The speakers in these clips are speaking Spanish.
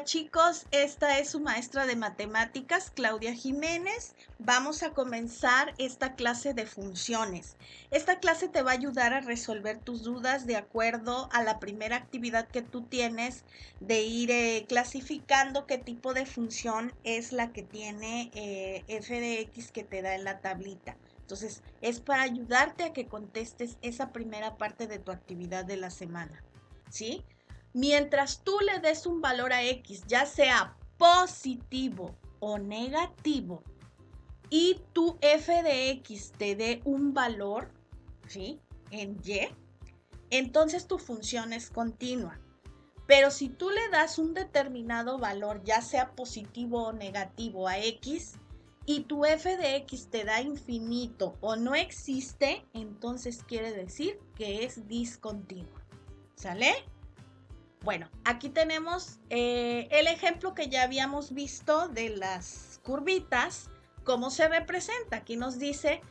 Chicos, esta es su maestra de matemáticas, Claudia Jiménez. Vamos a comenzar esta clase de funciones. Esta clase te va a ayudar a resolver tus dudas de acuerdo a la primera actividad que tú tienes de ir clasificando qué tipo de función es la que tiene f de x que te da en la tablita. Entonces, es para ayudarte a que contestes esa primera parte de tu actividad de la semana, ¿sí? Mientras tú le des un valor a X, ya sea positivo o negativo, y tu f de X te dé un valor, ¿sí? En Y, entonces tu función es continua. Pero si tú le das un determinado valor, ya sea positivo o negativo a X, y tu f de X te da infinito o no existe, entonces quiere decir que es discontinua. ¿Sale? Bueno, aquí tenemos el ejemplo que ya habíamos visto de las curvitas, cómo se representa. Aquí nos dice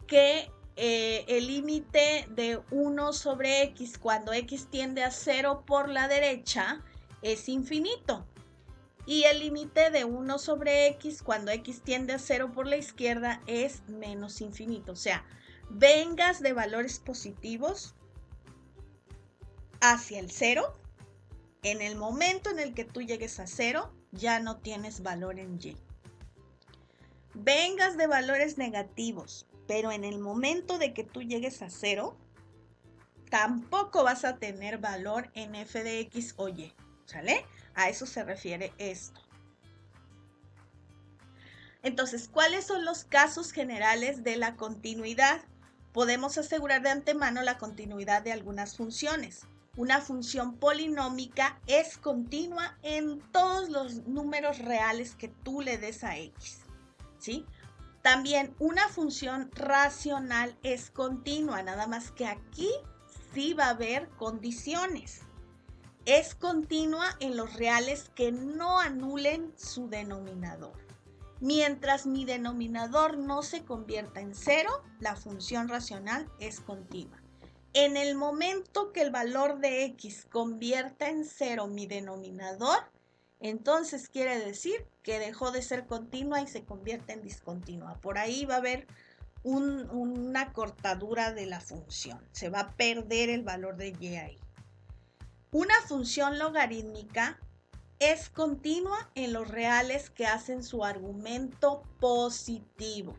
que el límite de 1 sobre x cuando x tiende a 0 por la derecha es infinito. Y el límite de 1 sobre x cuando x tiende a 0 por la izquierda es menos infinito. O sea, vengas de valores positivos hacia el 0. En el momento en el que tú llegues a 0, ya no tienes valor en Y. Vengas de valores negativos, pero en el momento de que tú llegues a 0, tampoco vas a tener valor en f de x o y. ¿Sale? A eso se refiere esto. Entonces, ¿cuáles son los casos generales de la continuidad? Podemos asegurar de antemano la continuidad de algunas funciones. Una función polinómica es continua en todos los números reales que tú le des a x, ¿sí? También una función racional es continua, nada más que aquí sí va a haber condiciones. Es continua en los reales que no anulen su denominador. Mientras mi denominador no se convierta en 0, la función racional es continua. En el momento que el valor de x convierta en 0 mi denominador, entonces quiere decir que dejó de ser continua y se convierte en discontinua. Por ahí va a haber una cortadura de la función. Se va a perder el valor de y ahí. Una función logarítmica es continua en los reales que hacen su argumento positivo.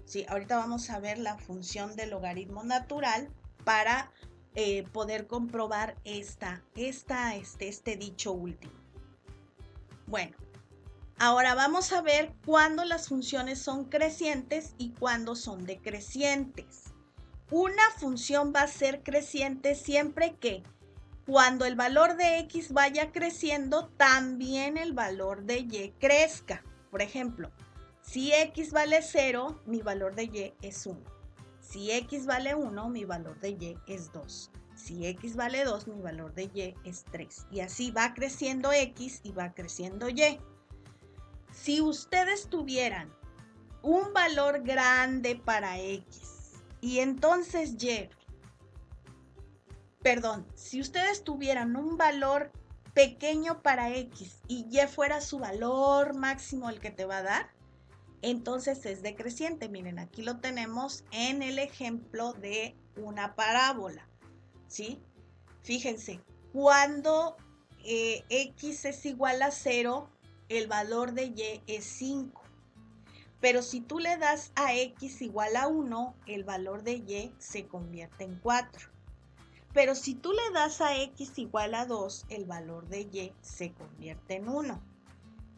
Sí, ahorita vamos a ver la función del logaritmo natural para poder comprobar este dicho último. Bueno, ahora vamos a ver cuándo las funciones son crecientes y cuándo son decrecientes. Una función va a ser creciente siempre que cuando el valor de x vaya creciendo, también el valor de y crezca. Por ejemplo, si x vale 0, mi valor de y es 1. Si x vale 1, mi valor de y es 2. Si x vale 2, mi valor de y es 3. Y así va creciendo x y va creciendo y. Si ustedes tuvieran un valor grande para x y entonces si ustedes tuvieran un valor pequeño para x y y fuera su valor máximo el que te va a dar, entonces es decreciente. Miren, aquí lo tenemos en el ejemplo de una parábola, ¿sí? Fíjense, cuando x es igual a 0, el valor de y es 5. Pero si tú le das a x igual a 1, el valor de y se convierte en 4. Pero si tú le das a x igual a 2, el valor de y se convierte en 1.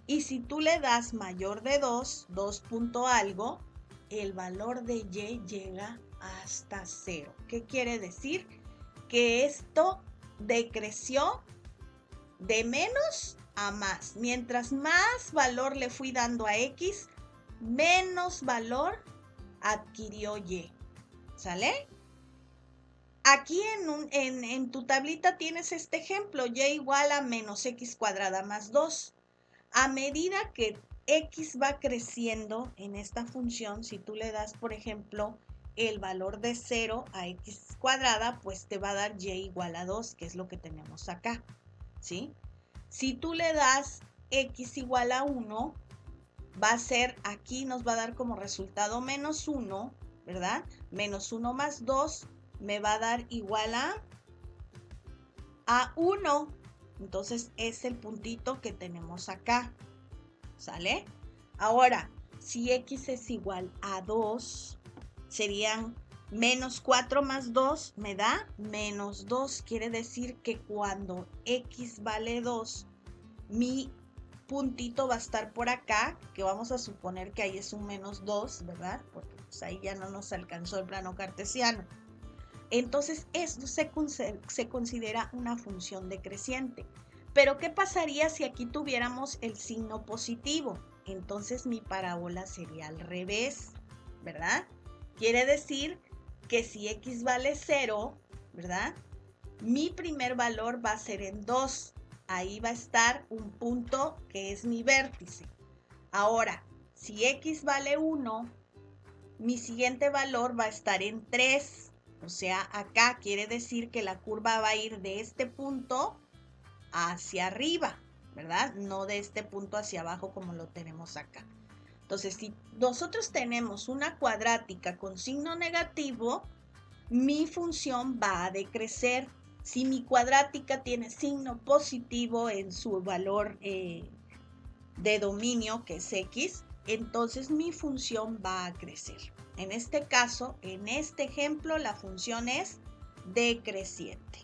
Y si tú le das mayor de 2, 2 punto algo, el valor de y llega hasta 0. ¿Qué quiere decir? Que esto decreció de menos a más. Mientras más valor le fui dando a x, menos valor adquirió y. ¿Sale? Aquí en tu tablita tienes este ejemplo, y igual a menos x cuadrada más 2. A medida que x va creciendo en esta función, si tú le das, por ejemplo, el valor de 0 a x cuadrada, pues te va a dar y igual a 2, que es lo que tenemos acá, ¿sí? Si tú le das x igual a 1 va a ser, aquí nos va a dar como resultado menos 1, ¿verdad? Menos 1 más 2 me va a dar igual a 1. Entonces es el puntito que tenemos acá, ¿sale? Ahora, si x es igual a 2, serían menos 4 más 2 me da menos 2. Quiere decir que cuando x vale 2, mi puntito va a estar por acá, que vamos a suponer que ahí es un menos 2, ¿verdad? Porque pues, ahí ya no nos alcanzó el plano cartesiano. Entonces, esto se considera una función decreciente. Pero, ¿qué pasaría si aquí tuviéramos el signo positivo? Entonces, mi parábola sería al revés, ¿verdad? Quiere decir que si x vale 0, ¿verdad? Mi primer valor va a ser en 2. Ahí va a estar un punto que es mi vértice. Ahora, si x vale 1, mi siguiente valor va a estar en 3. O sea, acá quiere decir que la curva va a ir de este punto hacia arriba, ¿verdad? No de este punto hacia abajo como lo tenemos acá. Entonces, si nosotros tenemos una cuadrática con signo negativo, mi función va a decrecer. Si mi cuadrática tiene signo positivo en su valor de dominio, que es x, entonces mi función va a crecer. En este caso, en este ejemplo, la función es decreciente.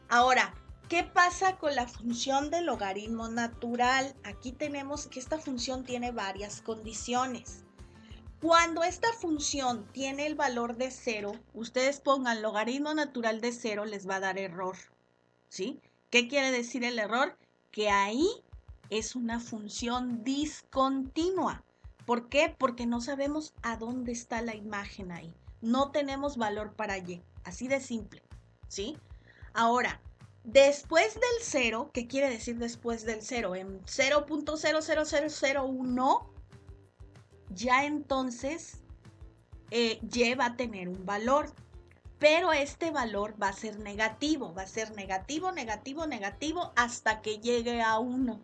Ahora, ¿qué pasa con la función del logaritmo natural? Aquí tenemos que esta función tiene varias condiciones. Cuando esta función tiene el valor de 0, ustedes pongan logaritmo natural de 0, les va a dar error, ¿sí? ¿Qué quiere decir el error? Que ahí es una función discontinua. ¿Por qué? Porque no sabemos a dónde está la imagen ahí. No tenemos valor para y, así de simple, ¿sí? Ahora, después del 0, ¿qué quiere decir después del 0? En 0.00001, ya entonces y va a tener un valor, pero este valor va a ser negativo, negativo, hasta que llegue a 1,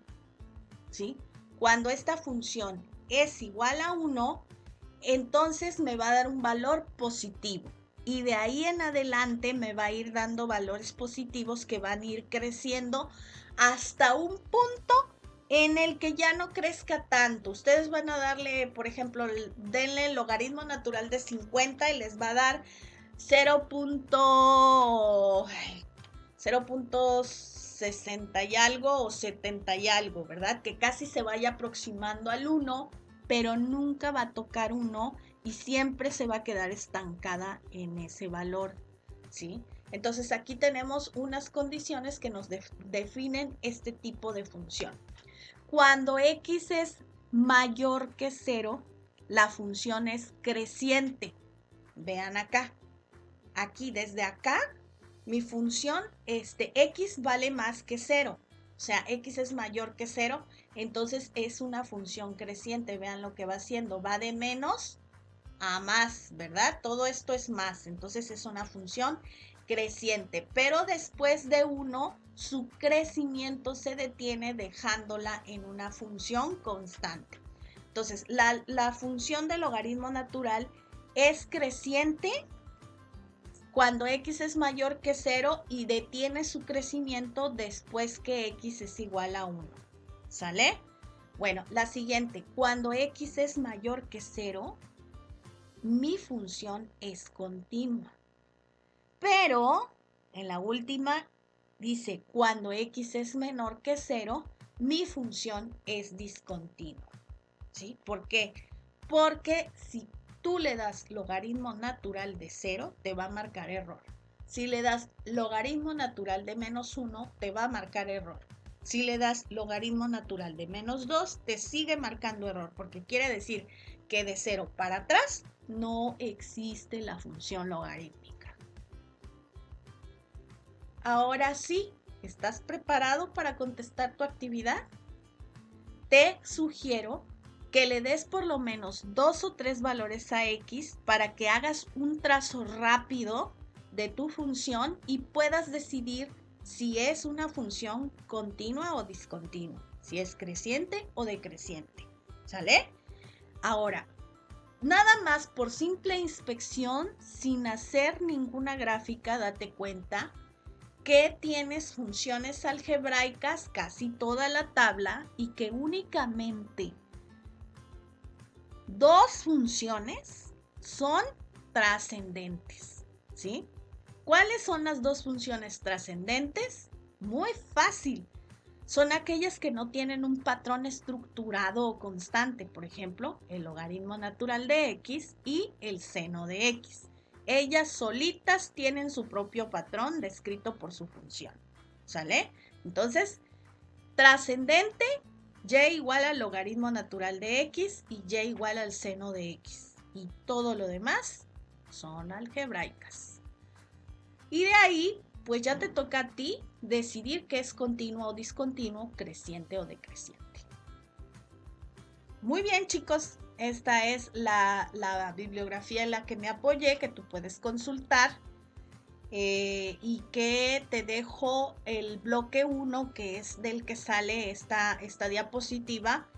¿sí? Cuando esta función es igual a 1, entonces me va a dar un valor positivo. Y de ahí en adelante me va a ir dando valores positivos que van a ir creciendo hasta un punto en el que ya no crezca tanto. Ustedes van a darle, por ejemplo, denle el logaritmo natural de 50 y les va a dar 0.60 y algo o 70 y algo, ¿verdad? Que casi se vaya aproximando al 1, pero nunca va a tocar 1 y siempre se va a quedar estancada en ese valor, ¿sí? Entonces aquí tenemos unas condiciones que nos definen este tipo de función. Cuando x es mayor que 0, la función es creciente. Vean acá. Aquí, desde acá, mi función, x vale más que 0. O sea, x es mayor que 0, entonces es una función creciente. Vean lo que va haciendo. Va de menos a más, ¿verdad? Todo esto es más, entonces es una función creciente. Pero después de 1, su crecimiento se detiene dejándola en una función constante. Entonces, la función del logaritmo natural es creciente cuando x es mayor que 0 y detiene su crecimiento después que x es igual a 1. ¿Sale? Bueno, la siguiente, cuando x es mayor que 0, mi función es continua. Pero en la última dice, cuando x es menor que 0, mi función es discontinua. ¿Sí? ¿Por qué? Porque si tú le das logaritmo natural de 0, te va a marcar error. Si le das logaritmo natural de menos 1, te va a marcar error. Si le das logaritmo natural de menos 2, te sigue marcando error, porque quiere decir que de 0 para atrás no existe la función logarítmica. Ahora sí, ¿estás preparado para contestar tu actividad? Te sugiero que le des por lo menos 2 o 3 valores a x para que hagas un trazo rápido de tu función y puedas decidir si es una función continua o discontinua, si es creciente o decreciente, ¿sale? Ahora, nada más por simple inspección, sin hacer ninguna gráfica, date cuenta que tienes funciones algebraicas, casi toda la tabla, y que únicamente dos funciones son trascendentes, ¿sí? ¿Cuáles son las dos funciones trascendentes? Muy fácil. Son aquellas que no tienen un patrón estructurado o constante, por ejemplo, el logaritmo natural de x y el seno de x. Ellas solitas tienen su propio patrón descrito por su función, ¿sale? Entonces, trascendente, y igual al logaritmo natural de x y y igual al seno de x. Y todo lo demás son algebraicas. Y de ahí, pues ya te toca a ti decidir qué es continuo o discontinuo, creciente o decreciente. Muy bien, chicos, esta es la bibliografía en la que me apoyé, que tú puedes consultar, y que te dejo el bloque 1, que es del que sale esta diapositiva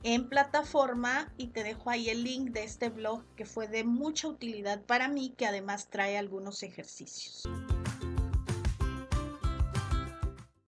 en plataforma, y te dejo ahí el link de este blog que fue de mucha utilidad para mí, que además trae algunos ejercicios.